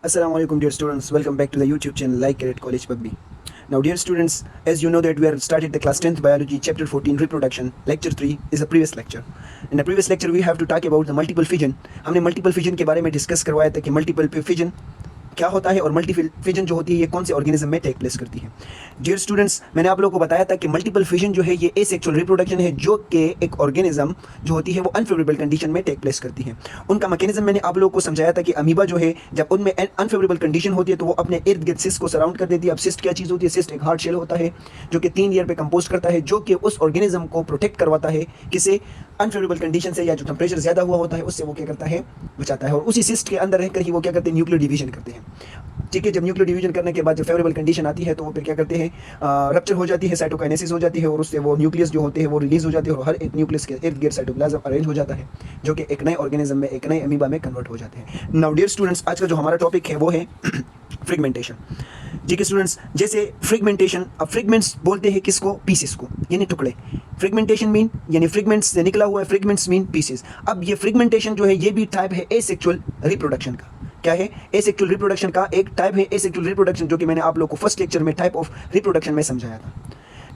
Assalamu alaikum dear students, welcome back to the YouTube channel Like Cadet College Pugby. Now dear students, as you know that we are started the class 10th biology chapter 14 reproduction. Lecture 3 is a previous lecture. In the previous lecture we have to talk about the multiple fission. हमने multiple fission के बारे में discuss करवाया था कि multiple fission क्या होता है और मल्टी फिजन जो होती है ये कौन से ऑर्गेनिज्म में टेक प्लेस करती है। डियर स्टूडेंट्स, मैंने आप लोगों को बताया था कि मल्टीपल फिजन जो है ये एसेक्सुअल रिप्रोडक्शन है जो कि एक ऑर्गेनिज्म जो होती है वो अनफेवरेबल कंडीशन में टेक प्लेस करती है। उनका मैकेनिज्म मैंने आप लोगों को समझाया था कि अमीबा जो है जब उनमें अनफेवरेबल कंडीशन होती है तो वो अपने इर्द गिर्द सिस्ट को सराउंड कर देती है। अब सिस्ट क्या चीज़ होती है? सिस्ट एक हार्ड शेल होता है जो कि 3 लेयर पे कंपोज करता है, जो कि उस ऑर्गेनिज्म को प्रोटेक्ट करवाता है किसे अनफेवरेबल कंडीशन से, या जो टेम्परेचर ज़्यादा हुआ होता है उससे वो क्या करता है, बचाता है। और उसी सिस्ट के अंदर रहकर ही वो क्या करते हैं, न्यूक्लियर डिवीजन करते हैं। ठीक है, जब न्यूक्लियर डिवीजन करने के बाद जब फेवरेबल कंडीशन आती है तो वो फिर क्या करते हैं, रप्चर हो जाती है, साइटोकाइनेसिस हो जाती है और उससे वो न्यूक्लियस जो होते हैं वो रिलीज हो जाते हैं और हर एक न्यूक्लियस के इर्द गिर्द साइटोप्लाज्म अरेंज हो जाता है जो कि एक नए ऑर्गेनिज्म में, एक नए अमीबा में कन्वर्ट हो जाते हैं। नाउ डियर स्टूडेंट्स, आज का जो हमारा टॉपिक है वो है फ्रेगमेंटेशन। जी के स्टूडेंट्स, जैसे फ्रेगमेंटेशन, अब फ्रेगमेंट्स बोलते हैं किसको? पीसेस को, यानी टुकड़े। फ्रेगमेंटेशन मीन यानी फ्रेगमेंट्स से निकला हुआ है, फ्रेगमेंट्स मीन पीसेस। अब ये फ्रेगमेंटेशन जो है ये भी टाइप है एसेक्सुअल रिप्रोडक्शन का। क्या है? एसेक्सुअल रिप्रोडक्शन का एक टाइप है एसेक्सुअल रिप्रोडक्शन, जो कि मैंने आप लोगों को फर्स्ट लेक्चर में टाइप ऑफ रिप्रोडक्शन में समझाया था।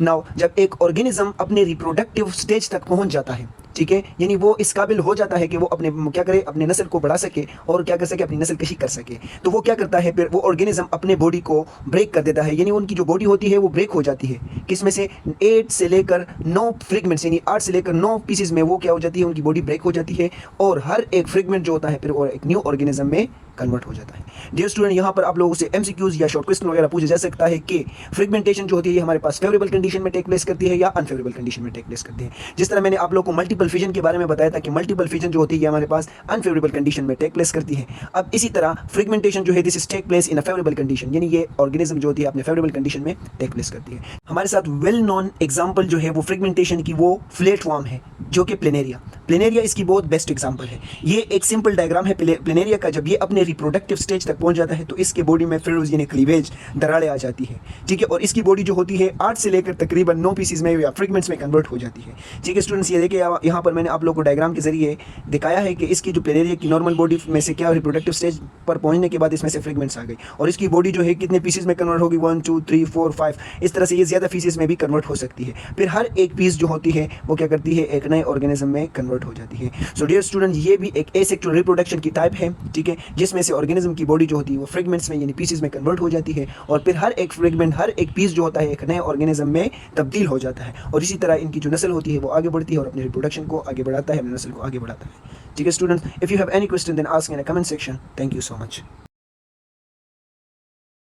नाउ जब एक ऑर्गेनिज्म अपने रिप्रोडक्टिव स्टेज तक पहुंच जाता है, ठीक है, यानी वो इस काबिल हो जाता है कि वो अपने क्या करे, अपने नस्ल को बढ़ा सके और क्या कर सके, अपनी नस्ल कशी कर सके, तो वो क्या करता है, फिर वो ऑर्गेनिज्म अपने बॉडी को ब्रेक कर देता है। यानी उनकी जो बॉडी होती है वो ब्रेक हो जाती है। किस में से? 8 से लेकर 9 फ्रेगमेंट्स, यानी 8 से लेकर 9 पीसेज में वो क्या हो जाती है, उनकी बॉडी ब्रेक हो जाती है और हर एक फ्रेगमेंट जो होता है फिर वो एक न्यू ऑर्गेनिज्म में कन्वर्ट हो जाता है। डियर स्टूडेंट, यहाँ पर आप लोगों से एमसीक्यूज या शॉर्ट क्वेश्चन वगैरह पूछा जा सकता है कि फ्रेगमेंटेशन जो होती है ये हमारे पास फेवरेबल कंडीशन में टेक प्लेस करती है या अनफेवरेबल कंडीशन में टेक प्लेस करती है। जिस तरह मैंने आप लोगों को मल्टीपल फिजन के बारे में बताया था कि मल्टीपल फिजन जो होती है हमारे पास अनफेवरेबल कंडीशन में टेक प्लेस करती है। अब इसी तरह फ्रेगमेंटेशन जो है this is take place in a favourable condition, यानी ये ऑर्गेनिज्म जो होती है अपने फेवरेबल कंडीशन में टेक प्लेस करती है। हमारे साथ वेल नोन एग्जाम्पल जो है वो फ्रेगमेंटेशन की वो फ्लैट वर्म है जो कि प्लेनेरिया। प्लेनेरिया इसकी बहुत बेस्ट एग्जाम्पल है। ये एक सिंपल डायग्राम है प्लेनेरिया का। जब ये अपने रिप्रोडक्टिव स्टेज तक पहुंच जाता है तो इसके बॉडी में फ्रिल्स यानी क्लीवेज, दरारें आ जाती है। ठीक है, और इसकी बॉडी जो होती है 8 से लेकर तकरीबन 9 पीसेज में या फ्रेगमेंट्स में कन्वर्ट हो जाती है। ठीक है स्टूडेंट्स, ये देखिए यहाँ पर मैंने आप लोगों को डायग्राम के जरिए दिखाया है कि इसकी जो प्लेनेरिया की नॉर्मल बॉडी में से क्या रिप्रोडक्टिव स्टेज पर पहुंचने के बाद इसमें से फ्रेगमेंट्स आ गई और इसकी बॉडी जो है कितने पीसेज में कन्वर्ट होगी, 1 2 3 4 5, इस तरह से ये ज़्यादा पीसेज में भी कन्वर्ट हो सकती है। फिर हर एक पीस जो होती है वो क्या करती है, एक नए ऑर्गेनिज्म में कन्वर्ट हो जाती है। सो डियर स्टूडेंट, ये भी एक एसेक्सुअल रिप्रोडक्शन की टाइप है, ठीक है, जिसमें से ऑर्गेनिज्म की बॉडी जो होती है वो फ्रेगमेंट्स में यानी पीसेज में कन्वर्ट हो जाती है और फिर हर एक फ्रेगमेंट, हर एक पीस जो होता है एक नए ऑर्गेनिज्म में तब्दील हो जाता है और इसी तरह इनकी जो नस्ल होती है वो आगे बढ़ती है और अपने रिप्रोडक्शन को आगे बढ़ाता है, अपनी नस्ल को आगे बढ़ाता है। ठीक है students, if you have any question then ask in the comment section. Thank you so much.